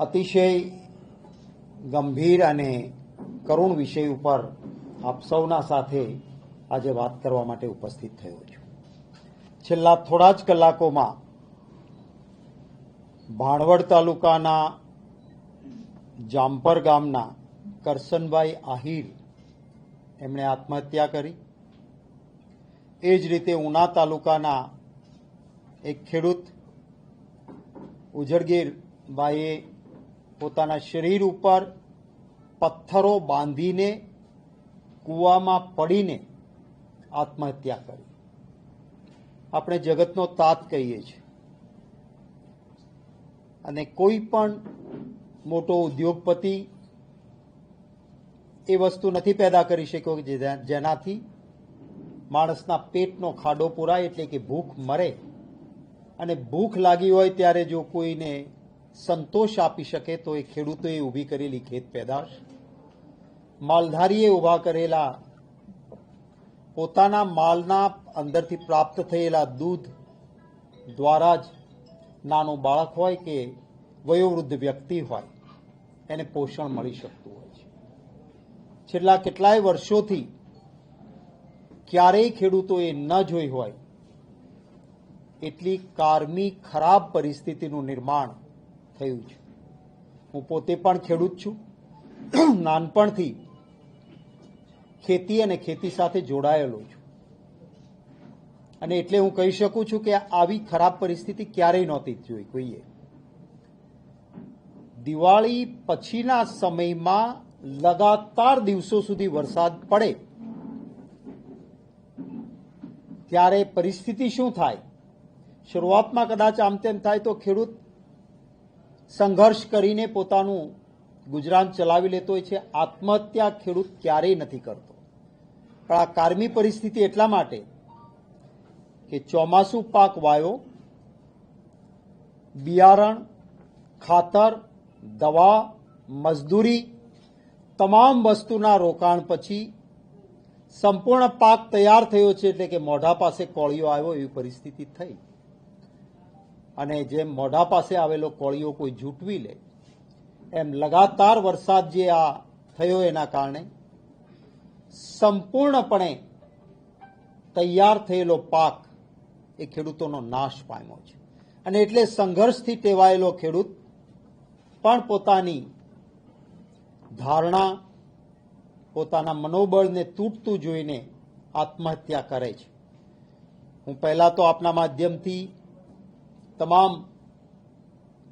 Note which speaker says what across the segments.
Speaker 1: અતિશય ગંભીર અને કરુણ વિષય ઉપર આપ સૌના સાથે આજે વાત કરવા માટે ઉપસ્થિત થયો છું. છેલ્લા થોડા જ કલાકોમાં ભાણવડ તાલુકાના જામપર ગામના કરશનભાઈ આહિર એમણે આત્મહત્યા કરી. એ જ રીતે ઉના તાલુકાના એક ખેડૂત ઉજળગીરભાઈએ પોતાના શરીર ઉપર પથ્થરો બાંધીને કૂવામાં પડીને આત્મહત્યા કરી. આપણે જગતનો તાત કહીએ છીએ અને કોઈ પણ મોટો ઉદ્યોગપતિ એ વસ્તુ નથી પેદા કરી શક્યો કે જેનાથી માણસના પેટનો ખાડો પૂરાય, એટલે કે ભૂખ મરે. અને ભૂખ લાગી હોય ત્યારે જો કોઈને સંતોષ આપી શકે તો એ ખેડૂતોએ ઊભી કરેલી ખેત પેદાશ, માલધારીએ ઊભા કરેલા પોતાના માલના અંદરથી પ્રાપ્ત થયેલા દૂધ દ્વારા જ નાનું બાળક હોય કે વયોવૃદ્ધ વ્યક્તિ હોય એને પોષણ મળી શકતું હોય છે. છેલ્લા કેટલાય વર્ષોથી ક્યારેય ખેડૂતોએ ન જોઈ હોય એટલી કારમી ખરાબ પરિસ્થિતિનું નિર્માણ થયું છે. હું પોતે પણ ખેડૂત છું. નાનપણથી ખેતી અને ખેતી સાથે જોડાયેલો છું અને એટલે હું કહી શકું છું કે આવી ખરાબ પરિસ્થિતિ ક્યારેય નહોતી જોઈ કોઈએ. દિવાળી પછીના સમયમાં લગાતાર દિવસો સુધી વરસાદ પડે ત્યારે પરિસ્થિતિ શું થાય? શરૂઆતમાં કદાચ આમ તેમ થાય તો ખેડૂત સંઘર્ષ કરીને પોતાનું ગુજરાન ચલાવી લેતો હોય છે. આત્મહત્યા ખેડૂત ક્યારેય નથી કરતો. પણ આ કારમી પરિસ્થિતિ એટલા માટે કે ચોમાસું પાક વાયો, બિયારણ, ખાતર, દવા, મજદૂરી, તમામ વસ્તુના રોકાણ પછી સંપૂર્ણ પાક તૈયાર થયો છે, એટલે કે મોઢા પાસે કોળિયો આવ્યો એવી પરિસ્થિતિ થઈ. અને જેમ મોઢા પાસે આવેલો કોળિયો કોઈ ઝૂંટવી લે એમ લગાતાર વરસાદ જે આ થયો એના કારણે સંપૂર્ણપણે તૈયાર થયેલો પાક એ ખેડૂતોનો નાશ પામ્યો છે. અને એટલે સંઘર્ષથી ટેવાયેલો ખેડૂત પણ પોતાની ધારણા, પોતાના મનોબળને તૂટતું જોઈને આત્મહત્યા કરે છે. હું પહેલા તો આપના માધ્યમથી તમામ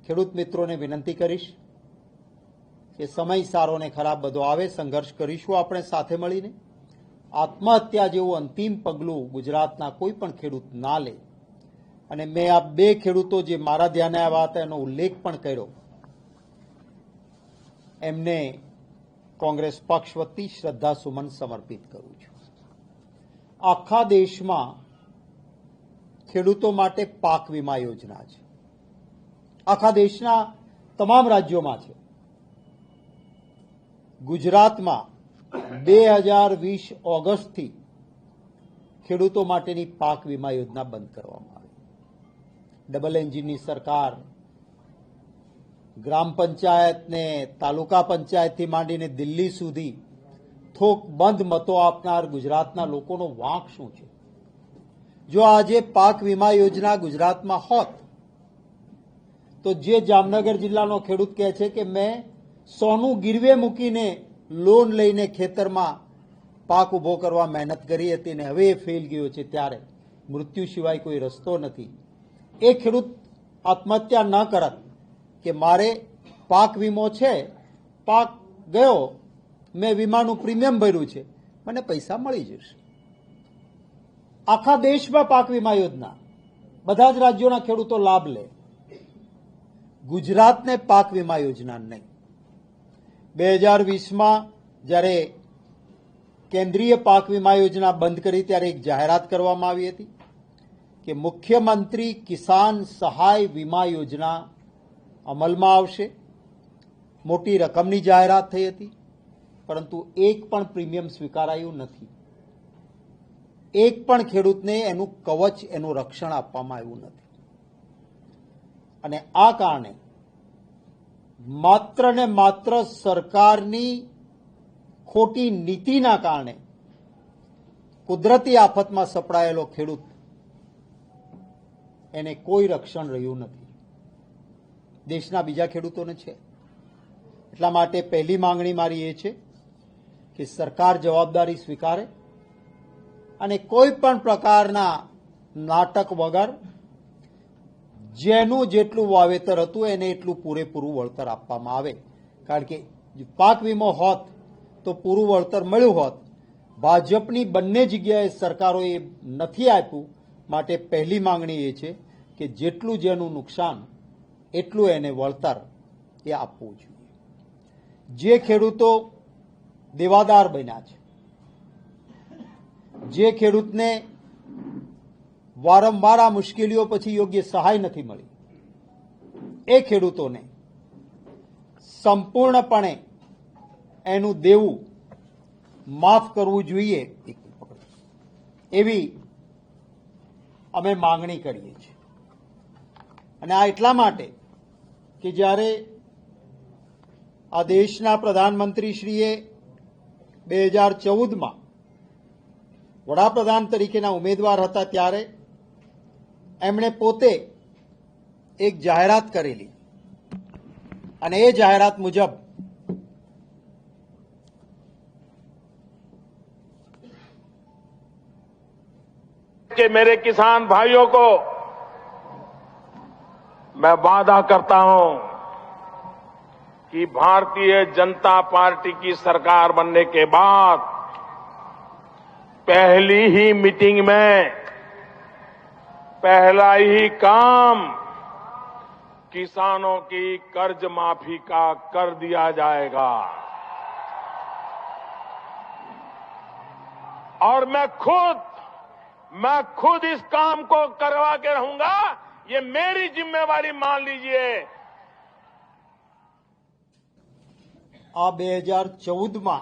Speaker 1: ખેડૂત મિત્રોને વિનંતી કરીશ કે સમય સારો ને ખરાબ બધો આવે, સંઘર્ષ કરીશું આપણે સાથે મળીને. આત્મહત્યા જેવું અંતિમ પગલું ગુજરાતના કોઈ પણ ખેડૂત ના લે. અને મેં આ બે ખેડૂતો જે મારા ધ્યાને આવ્યા હતા એનો ઉલ્લેખ પણ કર્યો. એમને કોંગ્રેસ પક્ષ વતી શ્રદ્ધાસુમન સમર્પિત કરું છું. આખા દેશમાં ખેડૂતો માટે પાક વીમા યોજના છે. આખા દેશના તમામ રાજ્યોમાં છે. ગુજરાતમાં 2020 ઓગસ્ટથી ખેડૂતો માટેની પાક વીમા યોજના બંધ કરવામાં આવી. ડબલ એન્જિનની સરકાર ગ્રામ પંચાયતને તાલુકા પંચાયતથી માંડીને દિલ્હી સુધી થોક બંધ મતો આપનાર ગુજરાતના લોકોનો વાંક શું છે? જો આજે પાક વીમા યોજના ગુજરાતમાં હોત તો જે જામનગર જિલ્લાનો ખેડૂત કહે છે કે મેં સોનું ગીરવે મૂકીને લોન લઈને ખેતરમાં પાક ઉભો કરવા મહેનત કરી હતી ને હવે એ ફેલ ગયો છે, ત્યારે મૃત્યુ સિવાય કોઈ રસ્તો નથી. એ ખેડૂત આત્મહત્યા ન કરત કે મારે પાક વીમો છે, પાક ગયો, મેં વીમાનું પ્રીમિયમ ભર્યું છે, મને પૈસા મળી જશે. આખા દેશમાં પાક વીમા યોજના, બધા જ રાજ્યોના ખેડૂતો લાભ લે. ગુજરાતને પાક વીમા યોજના નહીં. 2020માં જ્યારે કેન્દ્રીય પાક વીમા યોજના બંધ કરી ત્યારે એક જાહેરાત કરવામાં આવી હતી કે મુખ્યમંત્રી કિસાન સહાય વીમા યોજના અમલમાં આવશે. મોટી રકમની જાહેરાત થઈ હતી, પરંતુ એક પણ પ્રીમિયમ સ્વીકારાયું નથી. એક પણ ખેડૂતને એનું કવચ, એનું રક્ષણ આપવામાં આવ્યું નથી. અને આ કારણે માત્ર ને માત્ર સરકારની ખોટી નીતિના કારણે કુદરતી આફતમાં સપડાયેલો ખેડૂત એને કોઈ રક્ષણ રહ્યું નથી. દેશના બીજા ખેડૂતોને છે. એટલા માટે પહેલી માંગણી મારી એ છે કે સરકાર જવાબદારી સ્વીકારે અને કોઈ પણ પ્રકારના નાટક વગર જેનું જેટલું વાવેતર હતું એને એટલું પૂરેપૂરું વળતર આપવામાં આવે. કારણ કે પાક વીમો હોત તો પૂરું વળતર મળ્યું હોત. ભાજપની બંને જગ્યાએ સરકારોએ નથી આપ્યું. માટે પહેલી માંગણી એ છે કે જેટલું જેનું નુકસાન એટલું એને વળતર એ આપવું જોઈએ. જે ખેડૂતો દેવાદાર બન્યા છે, જે ખેડૂતને વારંવાર આ મુશ્કેલીઓ પછી યોગ્ય સહાય નથી મળી, એ ખેડૂતોને સંપૂર્ણપણે એનું દેવું માફ કરવું જોઈએ એવી અમે માંગણી કરીએ છીએ. અને આ એટલા માટે કે જ્યારે આ દેશના પ્રધાનમંત્રીશ્રીએ 2014માં વડાપ્રધાન તરીકેના ઉમેદવાર હતા ત્યારે એમણે પોતે એક જાહેરાત કરેલી અને એ જાહેરાત મુજબ
Speaker 2: कि मेरे किसान भाइयों को मैं वादा करता हूं कि भारतीय जनता पार्टी की सरकार बनने के बाद पहली ही मीटिंग में पहला ही काम किसानों की कर्ज माफी का कर दिया जाएगा. और मैं खुद इस काम को करवा के रहूंगा. ये मेरी जिम्मेवारी मान लीजिए.
Speaker 1: આ 2014માં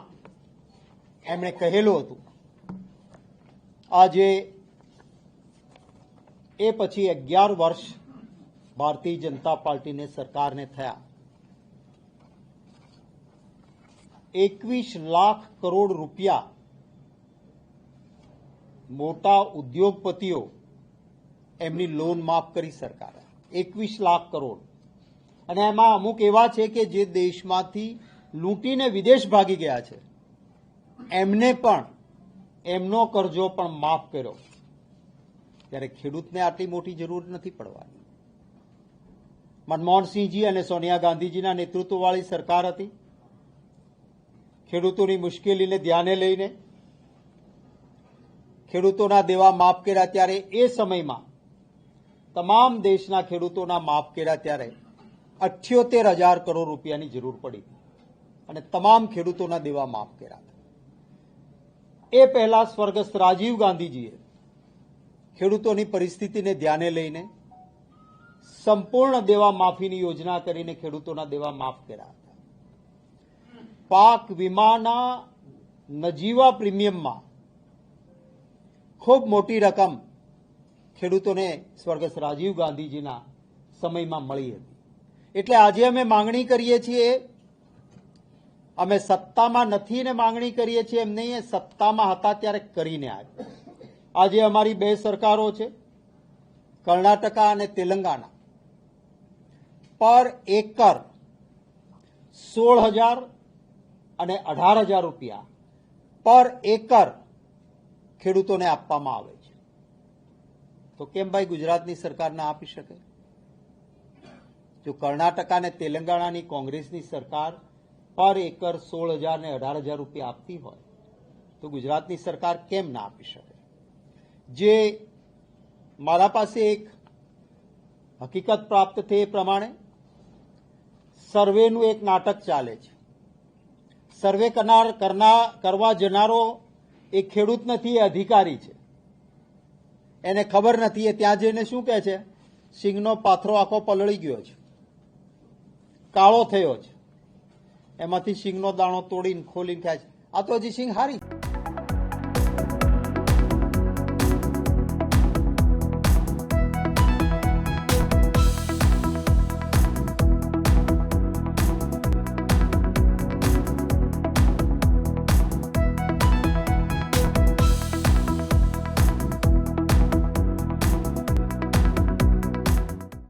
Speaker 1: એમણે કહેલું હતું. આજે એ પછી 11 વર્ષ ભારતીય જનતા પાર્ટીને સરકારને થયા. 21 લાખ કરોડ રૂપિયા મોટા ઉદ્યોગપતિઓ એમની લોન માફ કરી સરકારે. 21 લાખ કરોડ. અને એમાં અમુક એવા છે કે જે દેશમાંથી લૂંટીને વિદેશ ભાગી ગયા છે, એમને પણ એમનો કરજો પણ માફ કર્યો. ત્યારે ખેડૂતને આટલી મોટી જરૂર નથી પડવાની. મનમોહનસિંહજી અને સોનિયા ગાંધીજીના નેતૃત્વવાળી સરકાર હતી. ખેડૂતોની મુશ્કેલીને ધ્યાને લઈને ખેડૂતોના દેવા માફ કર્યા. ત્યારે એ સમયમાં તમામ દેશના ખેડૂતોના માફ કર્યા ત્યારે 78,000 કરોડ રૂપિયાની જરૂર પડી અને તમામ ખેડૂતોના દેવા માફ કર્યા. એ પહેલા સ્વર્ગસ્થ રાજીવ ગાંધીજીએ ખેડૂતોની પરિસ્થિતિને ધ્યાને લઈને સંપૂર્ણ દેવા માફીની યોજના કરીને ખેડૂતોના દેવા માફ કર્યા હતા. પાક વીમાના નજીવા પ્રીમિયમમાં ખૂબ મોટી રકમ ખેડૂતોને સ્વર્ગસ્થ રાજીવ ગાંધીજીના સમયમાં મળી હતી. એટલે આજે અમે માંગણી કરીએ છીએ. અમે સત્તામાં નથી ને માંગણી કરીએ છીએ એમ નહીં, સત્તામાં હતા ત્યારે કરીને આવ્યા. આજે અમારી 2 સરકારો છે, કર્ણાટક અને તેલંગાણા. પર એકર 16,000 અને 18,000 રૂપિયા પર એકર ખેડૂતોને આપવામાં આવે છે. તો કેમ ભાઈ ગુજરાતની સરકાર ના આપી શકે? જો કર્ણાટક અને તેલંગાણાની કોંગ્રેસની સરકાર પર એકર 16,000 ને 18,000 રૂપિયા આપતી હોય તો ગુજરાતની સરકાર કેમ ના આપી શકે? જે મારા પાસે એક હકીકત પ્રાપ્ત થઈ એ પ્રમાણે સર્વેનું એક નાટક ચાલે છે. સર્વે કરવા જનારો એ ખેડૂત નથી, એ અધિકારી છે. એને ખબર નથી. એ ત્યાં જઈને શું કહે છે? સિંગનો પાથરો આખો પલળી ગયો છે, કાળો થયો છે, એમાંથી સિંગનો દાણો તોડીને ખોલીને ખાય છે. આ તો હજી સિંગ હારી.